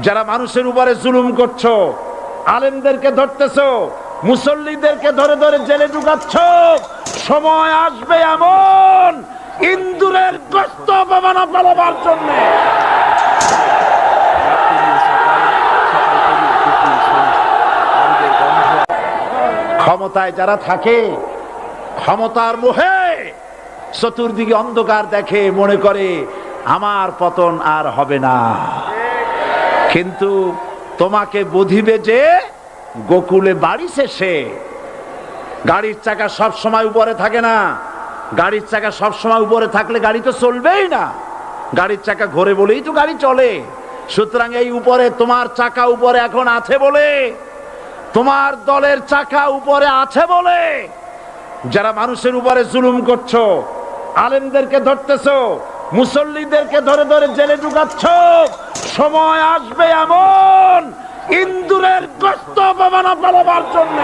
যারা মানুষের উপরে জুলুম করছো, আলেমদেরকে ধরতেছো, মুসল্লিদেরকে ধরে ধরে জেলে ঢুকাচ্ছ, সময় আসবে এমন ইন্দুরের গোশত অপমানা পালাবার জন্য। ক্ষমতায় যারা থাকে, ক্ষমতার মোহে চতুর্দিকে অন্ধকার দেখে, মনে করে আমার পতন আর হবে না। কিন্তু তোমাকে বুঝিবে যে গোকুলে বাড়ি শেষে। গাড়ির চাকা সব সময় উপরে থাকে না। গাড়ির চাকা সব সময় উপরে থাকলে গাড়ি তো চলবেই না। গাড়ির চাকা ঘোরে বলেই তো গাড়ি চলে। সুতরাং এই উপরে তোমার চাকা উপরে এখন আছে বলে, তোমার দলের চাকা উপরে আছে বলে যারা মানুষের উপরে জুলুম করছো, আলেমদেরকে ধরতেছো, মুসল্লিদেরকে ধরে ধরে জেলে ঢুকাচ্ছ, সময় আসবে এমন ইন্দুরের গোশত অপমানা পালাবার জন্য।